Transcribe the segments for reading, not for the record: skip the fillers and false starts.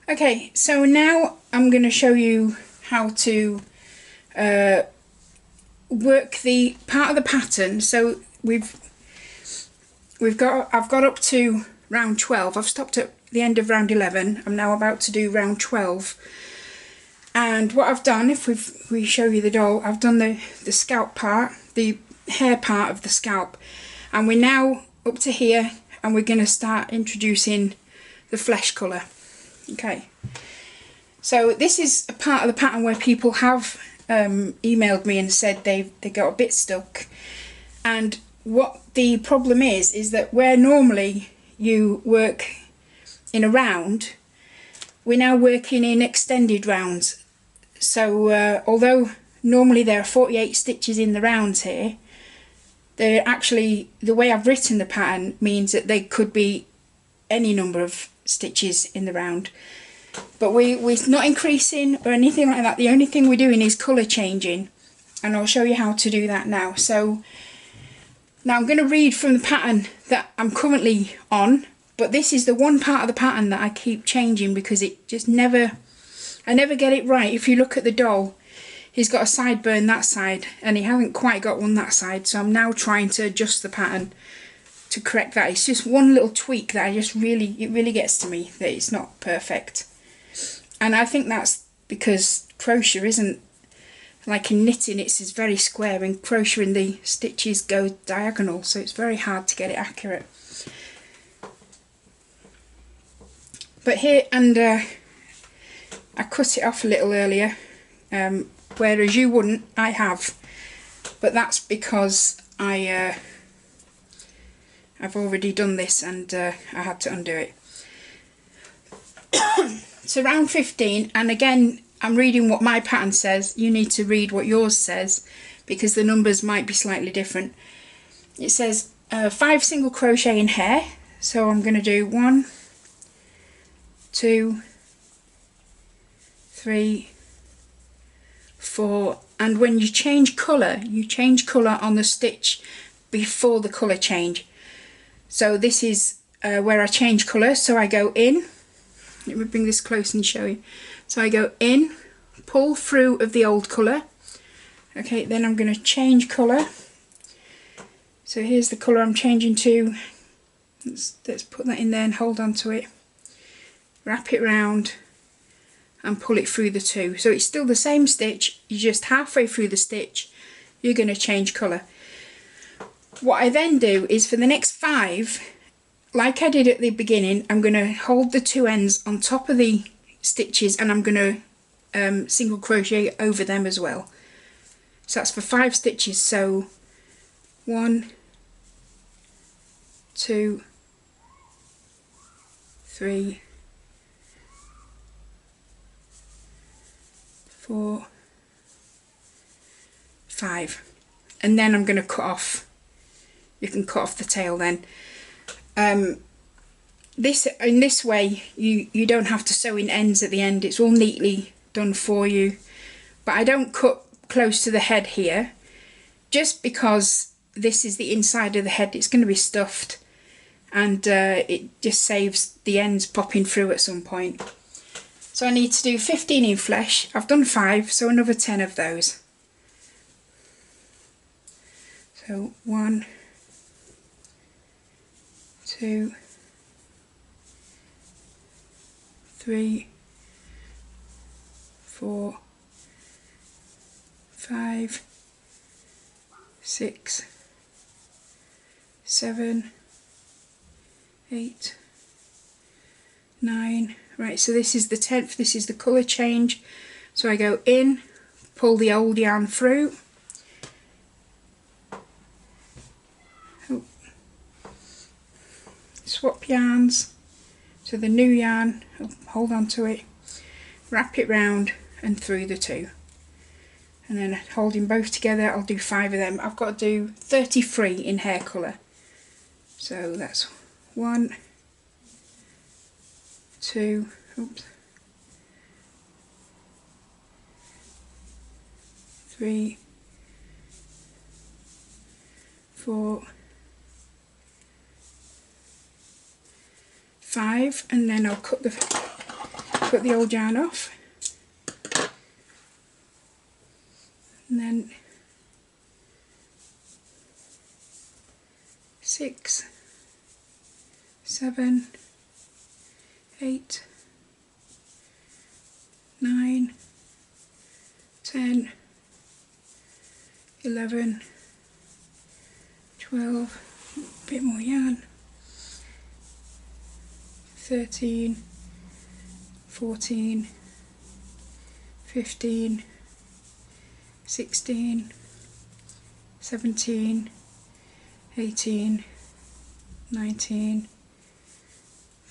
Okay, so now I'm going to show you how to work the part of the pattern. So I've got up to round 12. I've stopped at the end of round 11. I'm now about to do round 12. And what I've done, if we show you the doll, I've done the scalp part, the hair part of the scalp, and we're now up to here, and we're going to start introducing the flesh colour. Okay, so this is a part of the pattern where people have emailed me and said they got a bit stuck, and what the problem is that where normally you work in a round, we're now working in extended rounds. So although normally there are 48 stitches in the rounds here, they're actually, the way I've written the pattern means that they could be any number of stitches in the round. But we're not increasing or anything like that. The only thing we're doing is colour changing, and I'll show you how to do that now. So now I'm going to read from the pattern that I'm currently on, but this is the one part of the pattern that I keep changing because it just I never get it right. If you look at the doll, he's got a sideburn that side and he hasn't quite got one that side, so I'm now trying to adjust the pattern to correct that. It's just one little tweak that it really gets to me that it's not perfect. And I think that's because crochet isn't like in knitting, it's very square, and crocheting the stitches go diagonal, so it's very hard to get it accurate. But here, and I cut it off a little earlier, whereas you wouldn't. I have, but that's because I've already done this and I had to undo it. So round 15, and again I'm reading what my pattern says. You need to read what yours says because the numbers might be slightly different. It says 5 single crochet in hair, so I'm going to do 1, 2, 3, 4, and when you change colour on the stitch before the colour change. So this is where I change colour, so I go in. Let me bring this close and show you. So I go in, pull through of the old colour. Okay, then I'm going to change colour. So here's the colour I'm changing to. Let's put that in there and hold on to it. Wrap it round and pull it through the 2. So it's still the same stitch, you're just halfway through the stitch, you're going to change colour. What I then do is for the next 5, like I did at the beginning, I'm going to hold the 2 ends on top of the stitches and I'm going to single crochet over them as well. So that's for 5 stitches. So 1, 2, 3, 4, 5, and then I'm going to cut off. You can cut off the tail then. In this way you don't have to sew in ends at the end, it's all neatly done for you. But I don't cut close to the head here just because this is the inside of the head, it's going to be stuffed, and it just saves the ends popping through at some point. So I need to do 15 in flesh. I've done 5, so another 10 of those. So 1, 2, 3, 4, 5, 6, 7, 8, 9. Right, so this is the 10th, this is the colour change. So I go in, pull the old yarn through. Oh. Swap yarns to the new yarn, hold on to it, wrap it round and through the 2. And then holding both together, I'll do 5 of them. I've got to do 33 in hair colour. So that's 1, 2, oops, 3, 4, 5, and then I'll cut the cut the old yarn off, and then 6, 7, 8, 9, 10, 11, 12, a bit more yarn, 13, 14, 15, 16, 17, 18, 19,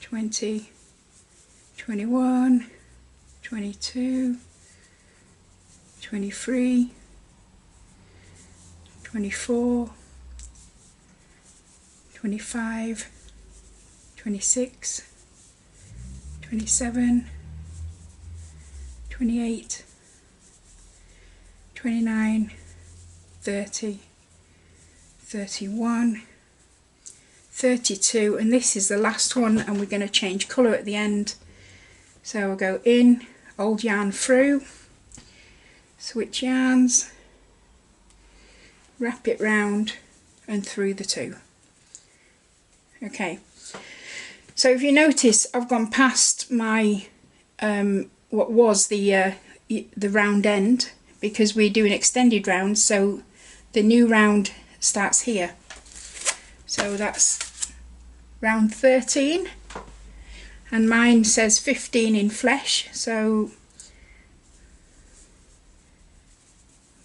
20, 21, 22, 23, 24, 25, 26, 27, 28, 29, 30, 31, 32, and this is the last one, and we're going to change colour at the end. So we'll go in, old yarn through, switch yarns, wrap it round and through the 2. Okay, so if you notice, I've gone past my what was the round end, because we're doing extended rounds, so the new round starts here. So that's round 13, and mine says 15 in flesh, so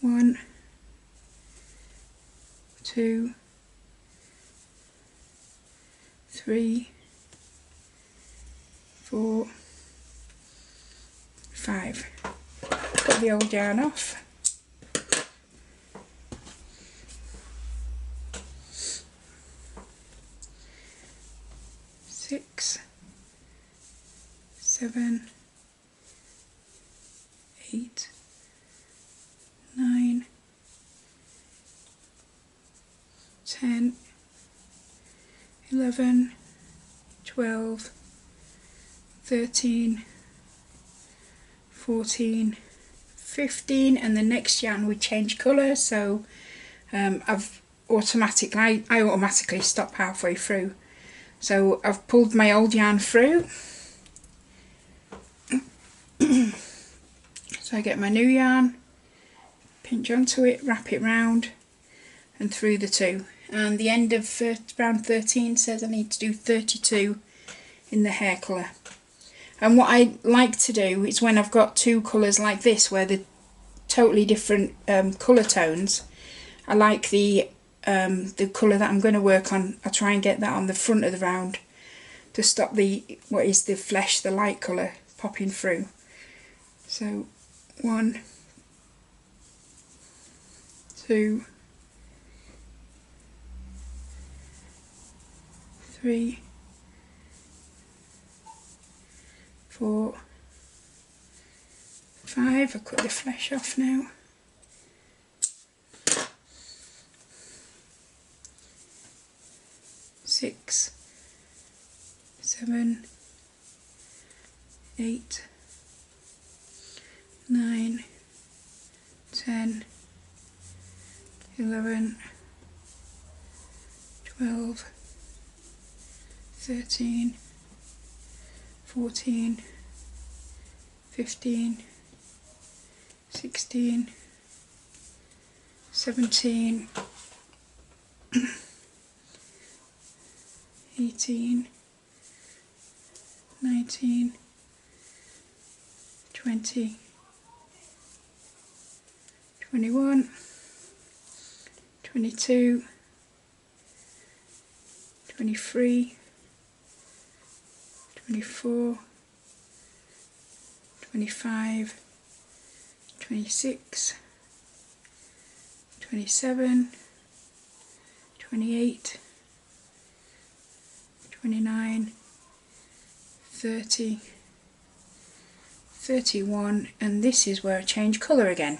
1, 2, 3, 4, 5. Put the old yarn off. 6, 7, 8, 9, 10, 11, 12, 13, 14, 15, and the next yarn we change colour, so I automatically stop halfway through. So I've pulled my old yarn through, so I get my new yarn, pinch onto it, wrap it round and through the 2, and the end of round 13 says I need to do 32 in the hair colour. And what I like to do is, when I've got 2 colours like this where they're totally different colour tones, I like the colour that I'm going to work on, I try and get that on the front of the round to stop what is the flesh, the light colour, popping through. So 1, 2, 3, 4, 5. I'll cut the flesh off now. 6, 7, 8, 9, 10, 11, 12, 13, 14, 15, 16, 17, 18, 19, 20, 21, 22, 23, 24, 25, 26, 27, 28, 29, 30, 31, and this is where I change colour again.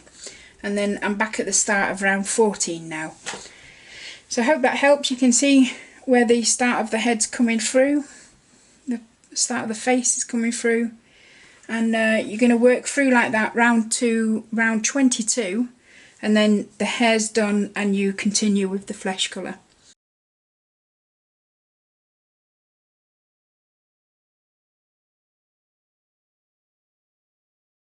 And then I'm back at the start of round 14 now. So I hope that helps. You can see where the start of the head's coming through, the start of the face is coming through, and you're going to work through like that round to round 22, and then the hair's done and you continue with the flesh colour.